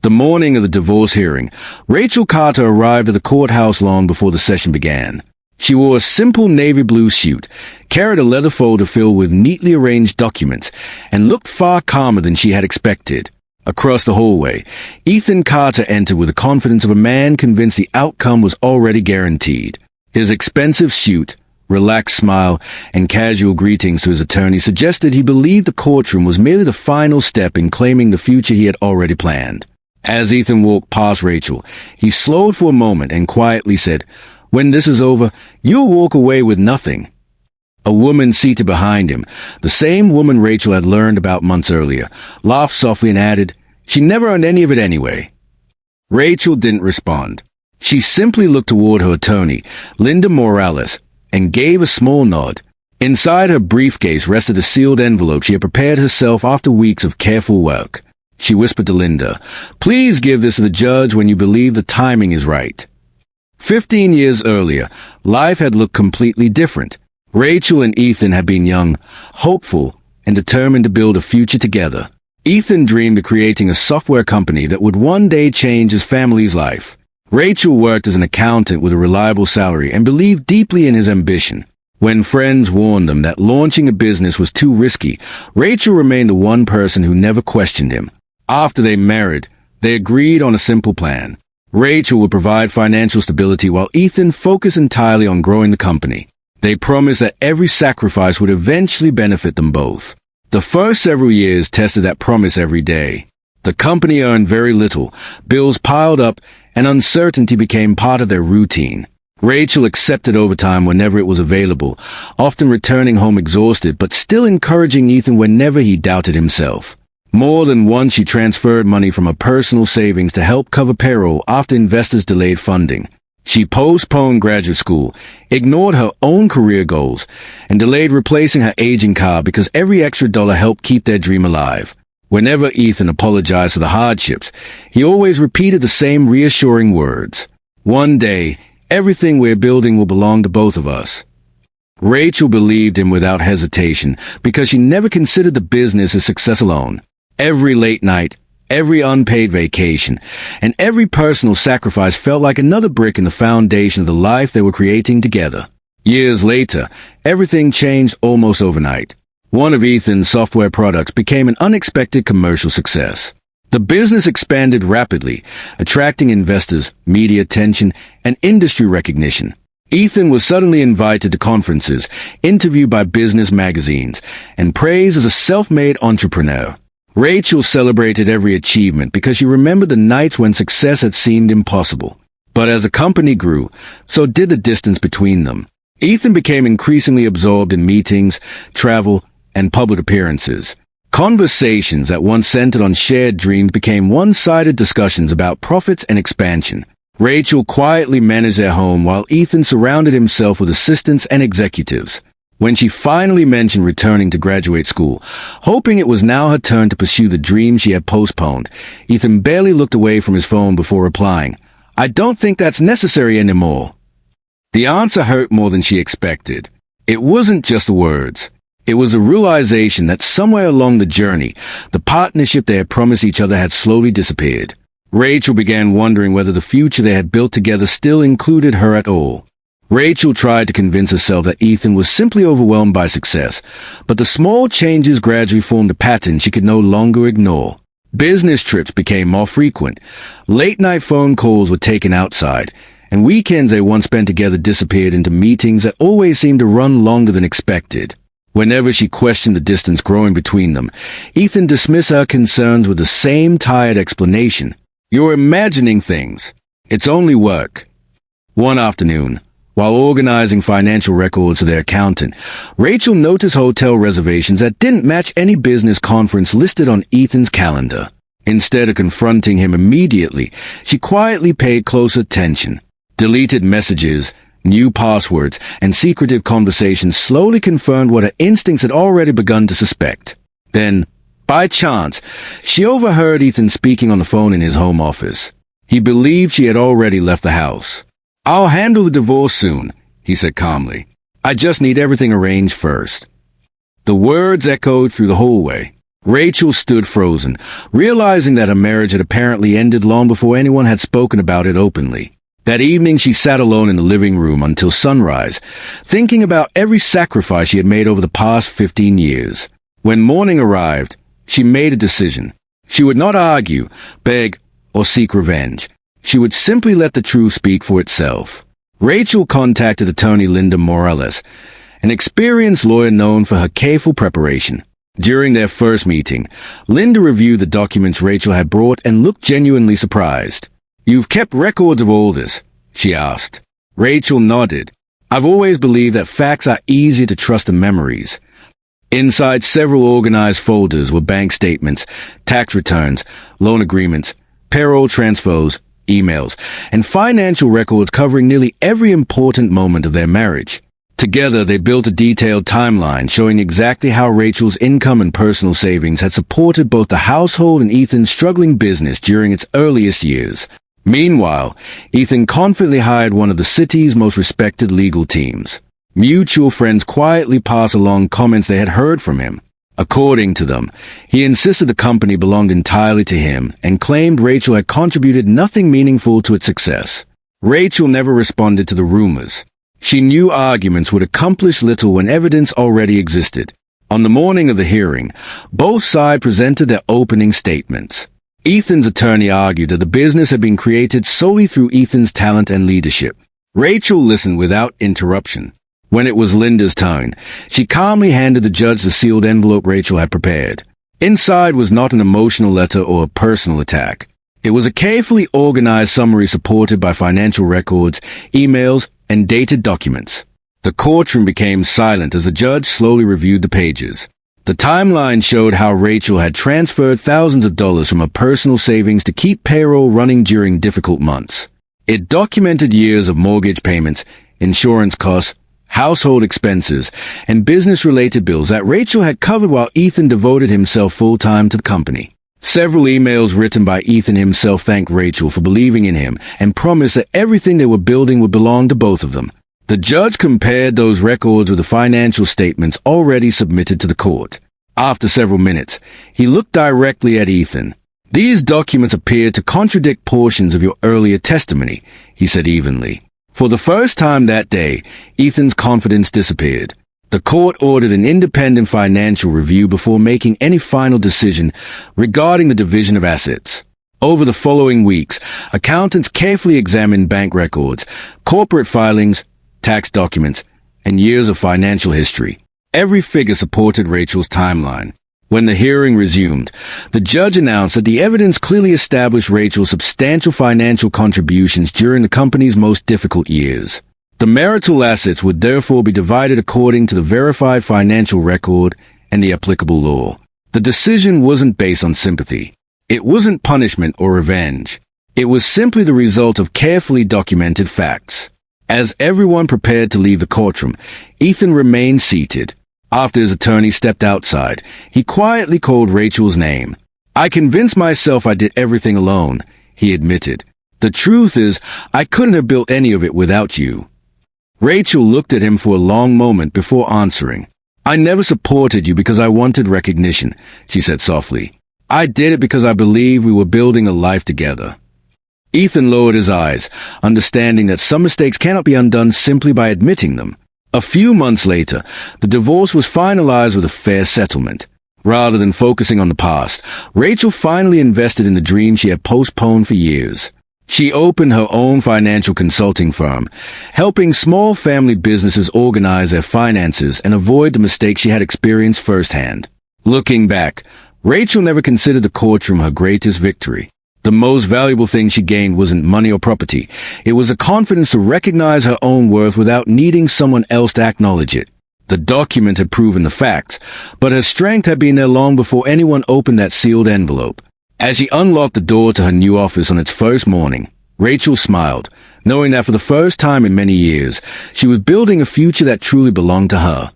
The morning of the divorce hearing, Rachel Carter arrived at the courthouse long before the session began. She wore a simple navy blue suit, carried a leather folder filled with neatly arranged documents, and looked far calmer than she had expected. Across the hallway, Ethan Carter entered with the confidence of a man convinced the outcome was already guaranteed. His expensive suit, relaxed smile, and casual greetings to his attorney suggested he believed the courtroom was merely the final step in claiming the future he had already planned. As Ethan walked past Rachel, he slowed for a moment and quietly said, "When this is over, you'll walk away with nothing." A woman seated behind him, the same woman Rachel had learned about months earlier, laughed softly and added, "She never earned any of it anyway." Rachel didn't respond. She simply looked toward her attorney, Linda Morales, and gave a small nod. Inside her briefcase rested a sealed envelope she had prepared herself after weeks of careful work. She whispered to Linda, "Please give this to the judge when you believe the timing is right." 15 years earlier, life had looked completely different. Rachel and Ethan had been young, hopeful, and determined to build a future together. Ethan dreamed of creating a software company that would one day change his family's life. Rachel worked as an accountant with a reliable salary and believed deeply in his ambition. When friends warned them that launching a business was too risky, Rachel remained the one person who never questioned him. After they married, they agreed on a simple plan. Rachel would provide financial stability while Ethan focused entirely on growing the company. They promised that every sacrifice would eventually benefit them both. The first several years tested that promise every day. The company earned very little, bills piled up, and uncertainty became part of their routine. Rachel accepted overtime whenever it was available, often returning home exhausted but still encouraging Ethan whenever he doubted himself. More than once she transferred money from her personal savings to help cover payroll after investors delayed funding. She postponed graduate school, ignored her own career goals, and delayed replacing her aging car because every extra dollar helped keep their dream alive. Whenever Ethan apologized for the hardships, he always repeated the same reassuring words. "One day, everything we're building will belong to both of us." Rachel believed him without hesitation because she never considered the business a success alone. Every late night, every unpaid vacation, and every personal sacrifice felt like another brick in the foundation of the life they were creating together. Years later, everything changed almost overnight. One of Ethan's software products became an unexpected commercial success. The business expanded rapidly, attracting investors, media attention, and industry recognition. Ethan was suddenly invited to conferences, interviewed by business magazines, and praised as a self-made entrepreneur. Rachel celebrated every achievement because she remembered the nights when success had seemed impossible. But as the company grew, so did the distance between them. Ethan became increasingly absorbed in meetings, travel, and public appearances. Conversations that once centered on shared dreams became one-sided discussions about profits and expansion. Rachel quietly managed their home while Ethan surrounded himself with assistants and executives. When she finally mentioned returning to graduate school, hoping it was now her turn to pursue the dream she had postponed, Ethan barely looked away from his phone before replying, "I don't think that's necessary anymore." The answer hurt more than she expected. It wasn't just the words. It was the realization that somewhere along the journey, the partnership they had promised each other had slowly disappeared. Rachel began wondering whether the future they had built together still included her at all. Rachel tried to convince herself that Ethan was simply overwhelmed by success, but the small changes gradually formed a pattern she could no longer ignore. Business trips became more frequent, late-night phone calls were taken outside, and weekends they once spent together disappeared into meetings that always seemed to run longer than expected. Whenever she questioned the distance growing between them, Ethan dismissed her concerns with the same tired explanation. "You're imagining things. It's only work." One afternoon, while organizing financial records to their accountant, Rachel noticed hotel reservations that didn't match any business conference listed on Ethan's calendar. Instead of confronting him immediately, she quietly paid close attention. Deleted messages, new passwords, and secretive conversations slowly confirmed what her instincts had already begun to suspect. Then, by chance, she overheard Ethan speaking on the phone in his home office. He believed she had already left the house. "I'll handle the divorce soon," he said calmly. "I just need everything arranged first." The words echoed through the hallway. Rachel stood frozen, realizing that her marriage had apparently ended long before anyone had spoken about it openly. That evening she sat alone in the living room until sunrise, thinking about every sacrifice she had made over the past 15 years. When morning arrived, she made a decision. She would not argue, beg, or seek revenge. She would simply let the truth speak for itself. Rachel contacted attorney Linda Morales, an experienced lawyer known for her careful preparation. During their first meeting, Linda reviewed the documents Rachel had brought and looked genuinely surprised. "You've kept records of all this?" she asked. Rachel nodded. "I've always believed that facts are easier to trust than memories." Inside several organized folders were bank statements, tax returns, loan agreements, payroll transfers, emails, and financial records covering nearly every important moment of their marriage. Together, they built a detailed timeline showing exactly how Rachel's income and personal savings had supported both the household and Ethan's struggling business during its earliest years. Meanwhile, Ethan confidently hired one of the city's most respected legal teams. Mutual friends quietly passed along comments they had heard from him. According to them, he insisted the company belonged entirely to him and claimed Rachel had contributed nothing meaningful to its success. Rachel never responded to the rumors. She knew arguments would accomplish little when evidence already existed. On the morning of the hearing, both sides presented their opening statements. Ethan's attorney argued that the business had been created solely through Ethan's talent and leadership. Rachel listened without interruption. When it was Linda's turn, she calmly handed the judge the sealed envelope Rachel had prepared. Inside was not an emotional letter or a personal attack. It was a carefully organized summary supported by financial records, emails, and dated documents. The courtroom became silent as the judge slowly reviewed the pages. The timeline showed how Rachel had transferred thousands of dollars from her personal savings to keep payroll running during difficult months. It documented years of mortgage payments, insurance costs, household expenses, and business-related bills that Rachel had covered while Ethan devoted himself full-time to the company. Several emails written by Ethan himself thanked Rachel for believing in him and promised that everything they were building would belong to both of them. The judge compared those records with the financial statements already submitted to the court. After several minutes, he looked directly at Ethan. "These documents appear to contradict portions of your earlier testimony," he said evenly. For the first time that day, Ethan's confidence disappeared. The court ordered an independent financial review before making any final decision regarding the division of assets. Over the following weeks, accountants carefully examined bank records, corporate filings, tax documents, and years of financial history. Every figure supported Rachel's timeline. When the hearing resumed, the judge announced that the evidence clearly established Rachel's substantial financial contributions during the company's most difficult years. The marital assets would therefore be divided according to the verified financial record and the applicable law. The decision wasn't based on sympathy. It wasn't punishment or revenge. It was simply the result of carefully documented facts. As everyone prepared to leave the courtroom, Ethan remained seated. After his attorney stepped outside, he quietly called Rachel's name. "I convinced myself I did everything alone," he admitted. "The truth is, I couldn't have built any of it without you." Rachel looked at him for a long moment before answering. "I never supported you because I wanted recognition," she said softly. "I did it because I believed we were building a life together." Ethan lowered his eyes, understanding that some mistakes cannot be undone simply by admitting them. A few months later, the divorce was finalized with a fair settlement. Rather than focusing on the past, Rachel finally invested in the dream she had postponed for years. She opened her own financial consulting firm, helping small family businesses organize their finances and avoid the mistakes she had experienced firsthand. Looking back, Rachel never considered the courtroom her greatest victory. The most valuable thing she gained wasn't money or property. It was the confidence to recognize her own worth without needing someone else to acknowledge it. The document had proven the facts, but her strength had been there long before anyone opened that sealed envelope. As she unlocked the door to her new office on its first morning, Rachel smiled, knowing that for the first time in many years, she was building a future that truly belonged to her.